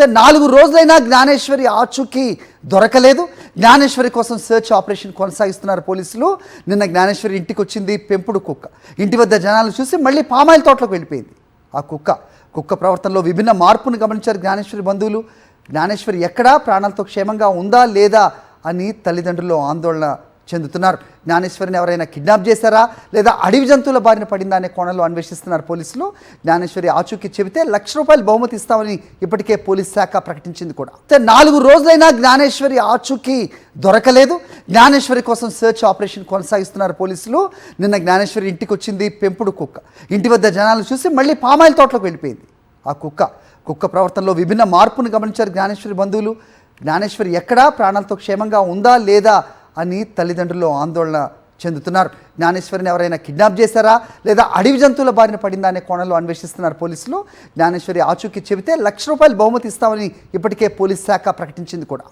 4 రోజులైనా జ్ఞానేశ్వరి ఆచూకీ దొరకలేదు. జ్ఞానేశ్వరి కోసం సెర్చ్ ఆపరేషన్ కొనసాగిస్తున్నారు పోలీసులు. నిన్న జ్ఞానేశ్వరి ఇంటికి వచ్చింది పెంపుడు కుక్క. ఇంటి వద్ద జనాలు చూసి మళ్ళీ పామాయిల్ తోటలోకి వెళ్ళిపోయింది. ఆ కుక్క ప్రవర్తనలో విభిన్న మార్పును గమనించారు జ్ఞానేశ్వరి బంధువులు. జ్ఞానేశ్వరి ఎక్కడా ప్రాణాలతో క్షేమంగా ఉందా లేదా అని తల్లిదండ్రులు ఆందోళన చెందుతున్నారు. జ్ఞానేశ్వరిని ఎవరైనా కిడ్నాప్ చేశారా లేదా అడవి జంతువుల బారిన పడిందా అనే కోణంలో అన్వేషిస్తున్నారు పోలీసులు. జ్ఞానేశ్వరి ఆచూకీ చెబితే ₹1,00,000 బహుమతి ఇస్తామని ఇప్పటికే పోలీస్ శాఖ ప్రకటించింది కూడా. 4 రోజులైనా జ్ఞానేశ్వరి ఆచూకీ దొరకలేదు. జ్ఞానేశ్వరి కోసం సెర్చ్ ఆపరేషన్ కొనసాగిస్తున్నారు పోలీసులు. నిన్న జ్ఞానేశ్వరి ఇంటికి వచ్చింది పెంపుడు కుక్క. ఇంటి వద్ద జనాలు చూసి మళ్ళీ పామాయిల్ తోటలోకి వెళ్ళిపోయింది. ఆ కుక్క ప్రవర్తనలో విభిన్న మార్పును గమనించారు జ్ఞానేశ్వరి బంధువులు. జ్ఞానేశ్వరి ఎక్కడా ప్రాణాలతో క్షేమంగా ఉందా లేదా అని తల్లిదండ్రులు ఆందోళన చెందుతున్నారు. జ్ఞానేశ్వరిని ఎవరైనా కిడ్నాప్ చేశారా లేదా అడవి జంతువుల బారిన పడిందా అనే కోణంలో అన్వేషిస్తున్నారు పోలీసులు. జ్ఞానేశ్వరి ఆచూకీ చెబితే ₹1,00,000 బహుమతి ఇస్తామని ఇప్పటికే పోలీస్ శాఖ ప్రకటించింది కూడా.